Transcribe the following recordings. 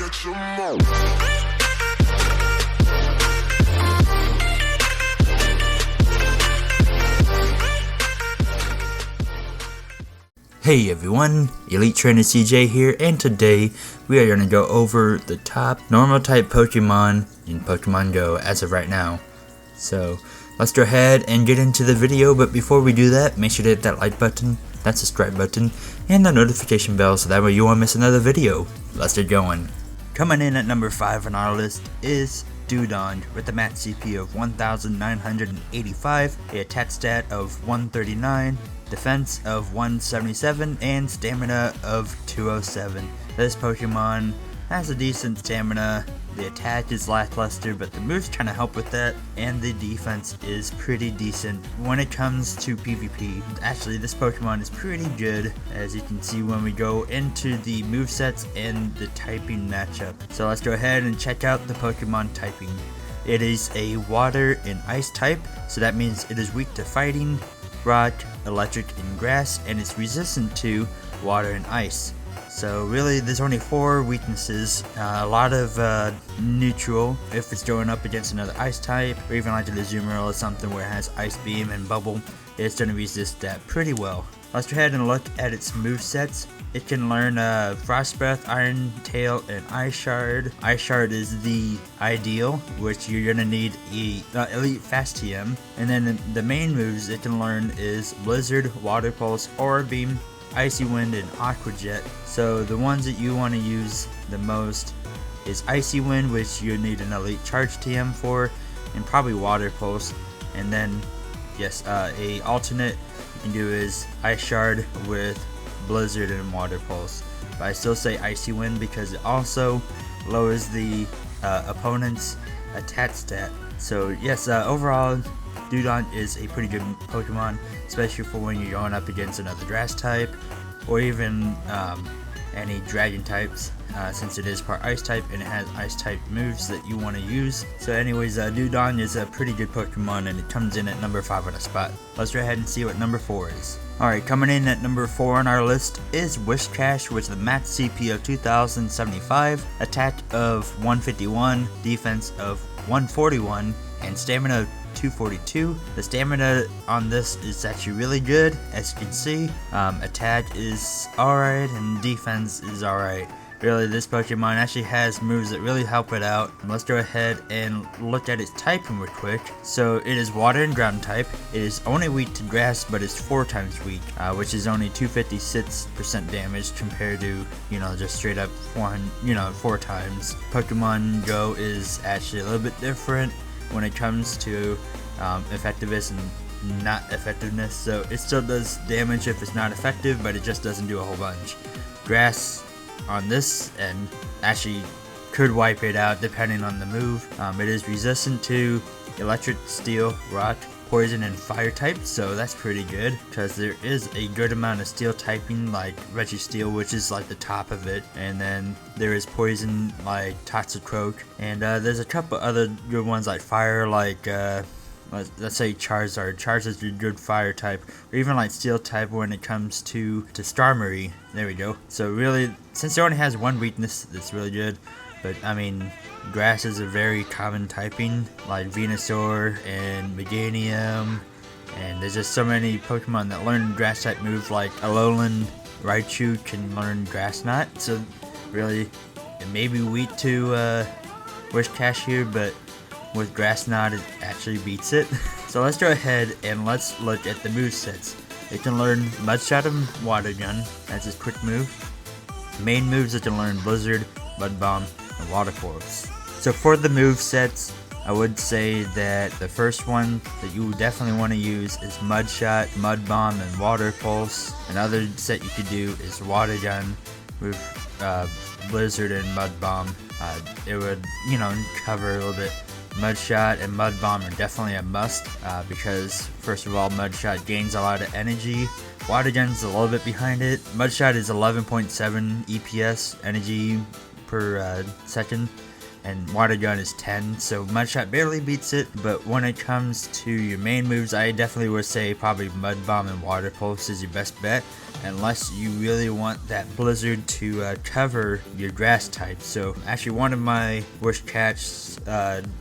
catch 'em all. Hey everyone, Elite Trainer CJ here, and today we are going to go over the top normal type Pokemon in Pokemon Go as of right now. So let's go ahead and get into the video, but before we do that, make sure to hit that like button, that subscribe button, and the notification bell so that way you won't miss another video. Let's get going. Coming in at number 5 on our list is Dodon with a max CP of 1985, a attack stat of 139, defense of 177, and stamina of 207. This Pokemon has a decent stamina, the attack is lackluster, but the moves kind of help with that, and the defense is pretty decent. When it comes to PvP, actually this Pokemon is pretty good, as you can see when we go into the movesets and the typing matchup. So let's go ahead and check out the Pokemon typing. It is a water and ice type, so that means it is weak to fighting, rock, electric, and grass, and it's resistant to water and ice. So really there's only 4 weaknesses, a lot of neutral if it's going up against another ice type, or even like a Azumarill or something where it has Ice Beam and Bubble, it's going to resist that pretty well. Let's go ahead and look at its movesets. It can learn Frost Breath, Iron Tail, and Ice Shard. Ice Shard is the ideal, which you're going to need a Elite Fast TM. And then the main moves it can learn is Blizzard, Water Pulse, Aura Beam, Icy Wind, and Aqua Jet. So the ones that you want to use the most is Icy Wind, which you need an Elite Charge TM for, and probably Water Pulse. And then yes, a alternate you can do is Ice Shard with Blizzard and Water Pulse. But I still say Icy Wind because it also lowers the opponent's attack stat. So yes, overall Dodon is a pretty good Pokemon, especially for when you're going up against another grass type, or even any dragon types, since it is part ice type and it has ice type moves that you want to use. So anyways, Dodon is a pretty good Pokemon, and it comes in at number 5 on the spot. Let's go ahead and see what number 4 is. Alright, coming in at number 4 on our list is Whiscash with the max CP of 2075, attack of 151, defense of 141, and stamina of 242. The stamina on this is actually really good, as you can see. Attack is alright and defense is alright. Really, this Pokemon actually has moves that really help it out. Let's go ahead and look at its typing real quick. So it is water and ground type. It is only weak to grass, but it's 4 times weak, which is only 256% damage compared to, just straight up 4 times. Pokemon Go is actually a little bit different when it comes to effectiveness and not effectiveness. So it still does damage if it's not effective, but it just doesn't do a whole bunch. Grass on this end actually could wipe it out depending on the move. It is resistant to electric, steel, rock, poison, and fire types, so that's pretty good because there is a good amount of steel typing like Registeel, which is like the top of it, and then there is poison like Toxicroak, and there's a couple other good ones like fire, like let's say Charizard. Charizard's a good fire type, or even like steel type when it comes to Starmie. There we go. So really, since it only has 1 weakness, that's really good. But I mean, grass is a very common typing, like Venusaur and Meganium, and there's just so many Pokemon that learn grass type moves, like Alolan Raichu can learn Grass Knot. So really, it may be weak to Whiscash here, but with Grass Knot it actually beats it. So let's go ahead and let's look at the movesets. It can learn Mudshot and Water Gun, that's its quick move. Main moves, it can learn Blizzard, Mud Bomb, and Water Pulse. So for the movesets, I would say that the first one that you definitely want to use is Mudshot, Mud Bomb, and Water Pulse. Another set you could do is Water Gun with Blizzard and Mud Bomb. It would, cover a little bit. Mudshot and Mud Bomb are definitely a must, because first of all, Mudshot gains a lot of energy. Water Gun's a little bit behind it. Mudshot is 11.7 EPS energy per second, and Water Gun is 10, so Mudshot barely beats it. But when it comes to your main moves, I definitely would say probably Mud Bomb and Water Pulse is your best bet. unless you really want that blizzard to cover your grass type. So actually one of my Whiscash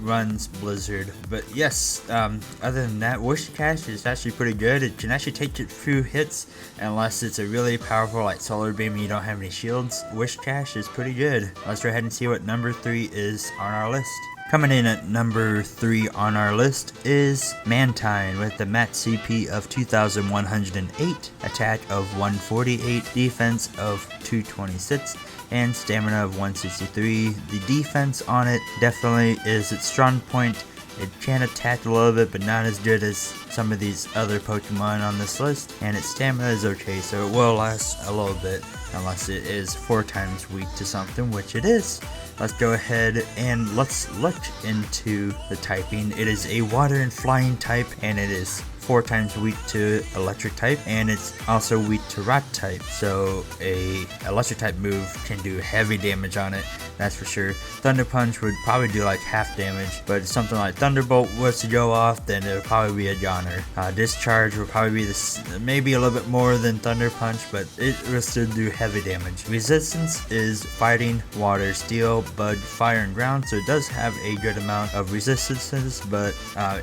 runs blizzard, but yes, other than that, Whiscash is actually pretty good. It can actually take a few hits unless it's a really powerful like solar beam and you don't have any shields. Whiscash is pretty good. Let's go ahead and see what number 3 is on our list. Coming in at number 3 on our list is Mantine with the max CP of 2108, attack of 148, defense of 226, and stamina of 163. The defense on it definitely is its strong point. It can attack a little bit, but not as good as some of these other Pokemon on this list, and its stamina is okay, so it will last a little bit, unless it is 4 times weak to something, which it is. Let's go ahead and let's look into the typing. It is a water and flying type, and it is 4 times weak to electric type, and it's also weak to rock type, so a electric type move can do heavy damage on it, that's for sure. Thunder Punch would probably do like half damage, but if something like Thunderbolt was to go off, then it would probably be a goner. Discharge would probably be this, maybe a little bit more than Thunder Punch, but it will still do heavy damage. Resistance is fighting, water, steel, bug, fire, and ground, so it does have a good amount of resistances, but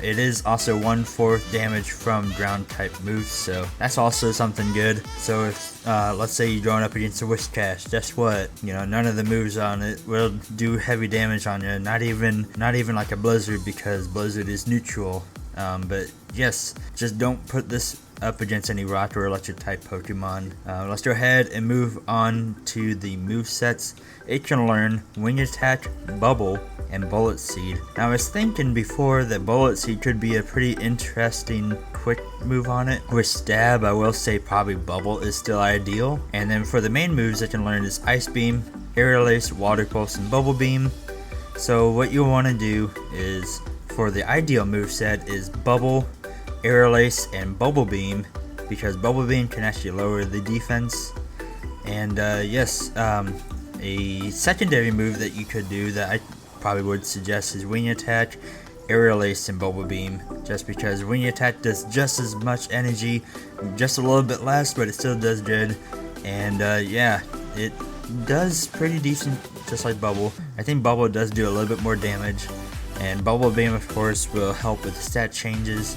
it is also 1/4 damage from ground type moves, so that's also something good. So if let's say you're going up against a Whiscash, guess what? You know, none of the moves on it will do heavy damage on you. Not even like a Blizzard, because Blizzard is neutral. But yes, just don't put this up against any rock or electric type Pokemon. Let's go ahead and move on to the movesets. It can learn Wing Attack, Bubble, and Bullet Seed. Now I was thinking before that Bullet Seed could be a pretty interesting quick move on it. With Stab, I will say probably Bubble is still ideal. And then for the main moves it can learn is Ice Beam, Aerial Ace, Water Pulse, and Bubble Beam. So what you want to do is, for the ideal moveset, is Bubble, Aerial Ace, and Bubble Beam, because Bubble Beam can actually lower the defense. And yes, a secondary move that you could do that I probably would suggest is Wing Attack, Aerial Ace, and Bubble Beam, just because Wing Attack does just as much energy, just a little bit less, but it still does good. And yeah, it does pretty decent, just like Bubble. I think Bubble does do a little bit more damage, and Bubble Beam of course will help with stat changes.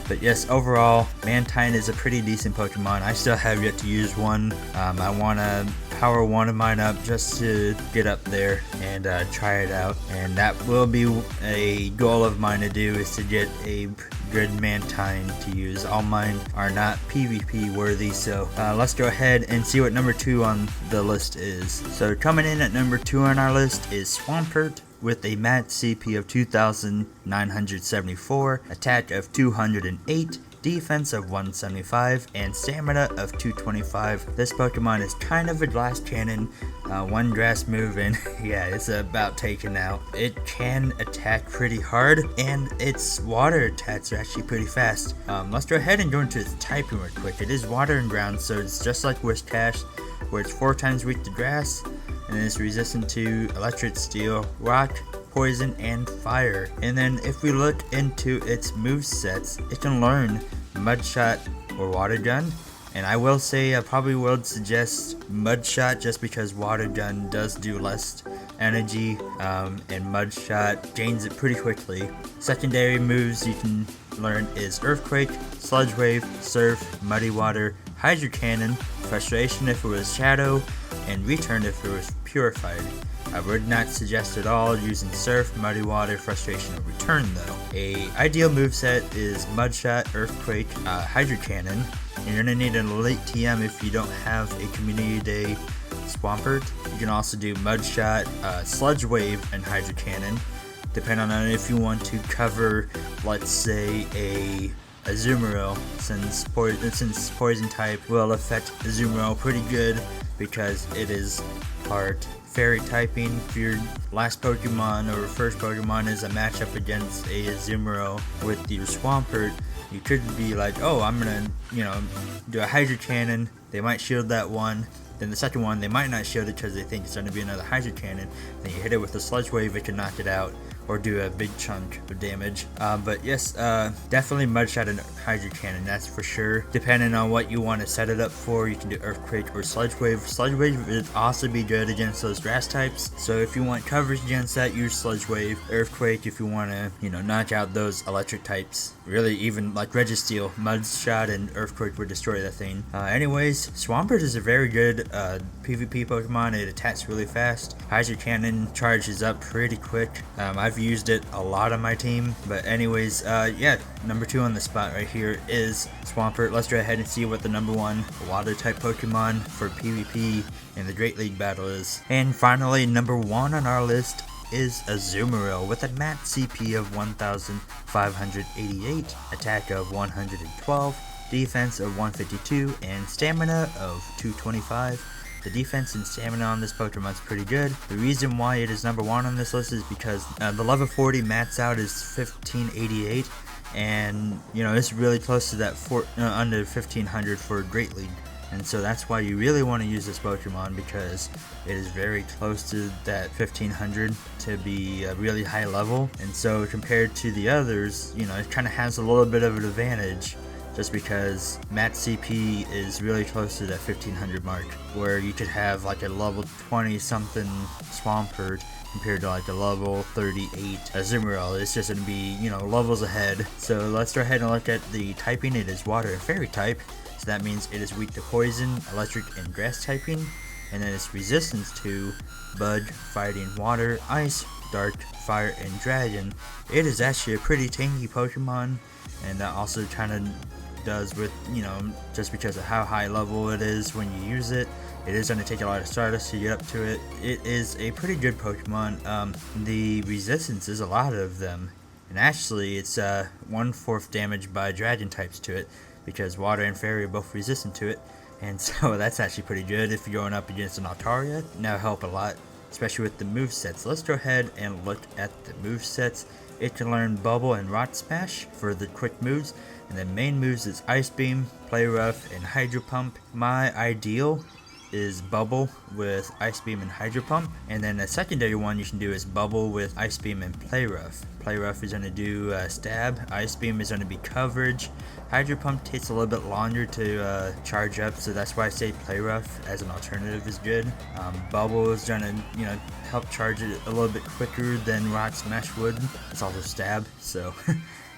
But yes, overall, Mantine is a pretty decent Pokemon. I still have yet to use one. I want to power one of mine up just to get up there and try it out. And that will be a goal of mine to do, is to get a good Mantine to use. All mine are not PvP worthy, so let's go ahead and see what number 2 on the list is. So coming in at number 2 on our list is Swampert, with a max CP of 2,974, attack of 208, defense of 175, and stamina of 225. This Pokemon is kind of a glass cannon, one grass move, and yeah, it's about taken out. It can attack pretty hard, and its water attacks are actually pretty fast. Let's go ahead and go into its typing real quick. It is water and ground, so it's just like Whiscash, where it's 4 times weak to grass, and it's resistant to electric, steel, rock, poison, and fire. And then if we look into its movesets, it can learn Mud Shot or Water Gun. And I will say I probably would suggest Mud Shot, just because Water Gun does do less energy, and Mud Shot gains it pretty quickly. Secondary moves you can learn is Earthquake, Sludge Wave, Surf, Muddy Water, Hydro Cannon, Frustration if it was Shadow, and Return if it was Purified. I would not suggest at all using Surf, Muddy Water, Frustration, or Return though. A ideal moveset is Mud Shot, Earthquake, Hydro Cannon. You're going to need an Elite TM if you don't have a Community Day Swampert. You can also do Mud Shot, Sludge Wave, and Hydro Cannon, depending on if you want to cover, let's say, a Azumarill, since Poison type will affect Azumarill pretty good, because it is part Fairy typing. If your last Pokemon or first Pokemon is a matchup against a Azumarill with your Swampert, you could be like, oh, I'm gonna, do a Hydro Cannon. They might shield that one. Then the second one, they might not shield it because they think it's going to be another Hydro Cannon. Then you hit it with a Sludge Wave, it can knock it out. or do a big chunk of damage. But yes, definitely Mud Shot and Hydro Cannon, that's for sure. Depending on what you want to set it up for, you can do Earthquake or Sludge Wave. Sludge Wave would also be good against those grass types, so if you want coverage against that, use Sludge Wave. Earthquake if you want to, you know, knock out those electric types. Really, even like Registeel, Mud Shot and Earthquake would destroy that thing. Anyways, Swampert is a very good PvP Pokemon. It attacks really fast. Hydro Cannon charges up pretty quick. I've used it a lot on my team. But anyways, yeah, number 2 on the spot right here is Swampert. Let's go ahead and see what the number 1 water type Pokemon for PvP in the Great League battle is. And finally, number 1 on our list is Azumarill with a max CP of 1588, attack of 112, defense of 152, and stamina of 225. The defense and stamina on this Pokemon is pretty good. The reason why it is number 1 on this list is because the level 40 max out is 1588, and you know it's really close to that under 1500 for Great League. And so that's why you really want to use this Pokemon, because it is very close to that 1500 to be a really high level. And so compared to the others, you know, it kind of has a little bit of an advantage just because max CP is really close to that 1500 mark, where you could have like a level 20 something Swampert compared to like a level 38 Azumarill. It's just going to be, you know, levels ahead. So let's go ahead and look at the typing. It is water and fairy type. So that means it is weak to poison, electric, and grass typing. And then its resistance to bug, fighting, water, ice, dark, fire, and dragon. It is actually a pretty tanky Pokemon, and that also kind of does with, you know, just because of how high level it is when you use it. It is going to take a lot of Stardust to get up to it. It is a pretty good Pokemon. The resistance is a lot of them, and actually it's 1/4 damage by dragon types to it, because water and fairy are both resistant to it. And so that's actually pretty good if you're going up against an Altaria. That'll help a lot, especially with the movesets. Let's go ahead and look at the movesets. It can learn Bubble and Rock Smash for the quick moves, and the main moves is Ice Beam, Play Rough, and Hydro Pump. My ideal is Bubble with Ice Beam and Hydro Pump, and then a secondary one you can do is Bubble with Ice Beam and Play Rough. Play Rough is going to do Stab, Ice Beam is going to be Coverage, Hydro Pump takes a little bit longer to charge up, so that's why I say Play Rough as an alternative is good. Bubble is going to, you know, help charge it a little bit quicker than Rock Smash would. It's also Stab, so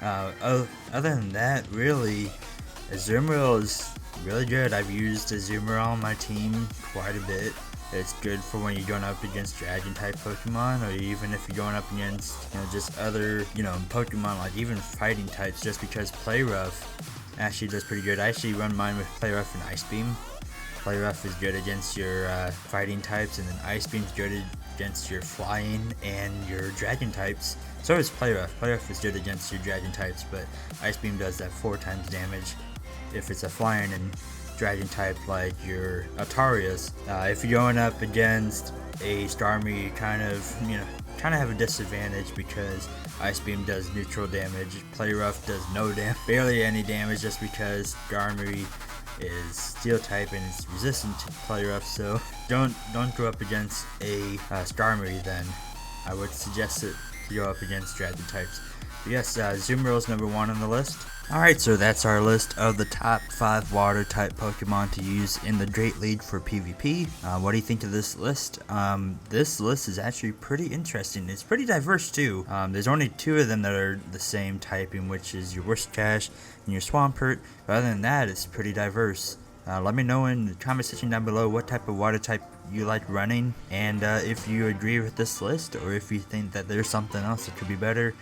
other than that, really, Azumarill is really good. I've used Azumarill on my team quite a bit. It's good for when you're going up against dragon type Pokemon, or even if you're going up against, you know, just other, you know, Pokemon like even fighting types, just because Play Rough actually does pretty good. I actually run mine with Play Rough and Ice Beam. Play Rough is good against your fighting types, and then Ice Beam is good against your flying and your dragon types. So is Play Rough. Play Rough is good against your dragon types, but Ice Beam does that 4 times damage if it's a flying and dragon type like your Altarias. If you're going up against a Starmie, you kind of have a disadvantage, because Ice Beam does neutral damage, Play Rough does no damage, barely any damage, just because Starmie is Steel type and it's resistant to Play Rough. So don't go up against a Starmie then. I would suggest it to go up against dragon types. But yes, Azumarill is number 1 on the list. Alright, so that's our list of the top 5 water type Pokemon to use in the Great League for PvP. What do you think of this list? This list is actually pretty interesting. It's pretty diverse too. There's only 2 of them that are the same typing, which is your Whiscash and your Swampert. But other than that, it's pretty diverse. Let me know in the comment section down below what type of water type you like running, and if you agree with this list, or if you think that there's something else that could be better.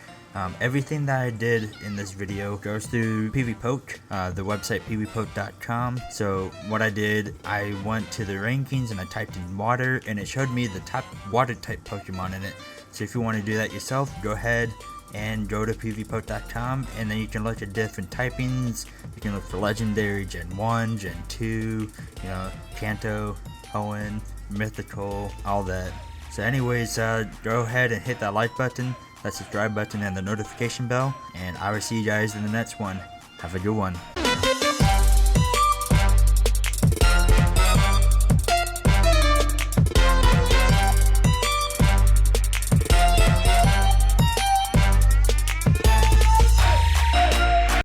Everything that I did in this video goes through PvPoke, the website pvpoke.com. So what I did, I went to the rankings and I typed in water, and it showed me the top water type Pokemon in it. So if you want to do that yourself, go ahead and go to pvpoke.com, and then you can look at different typings. You can look for legendary, Gen 1, Gen 2, you know, Kanto, Hoenn, Mythical, all that. So anyways, go ahead and hit that like button, that subscribe button, and the notification bell, and I will see you guys in the next one. Have a good one.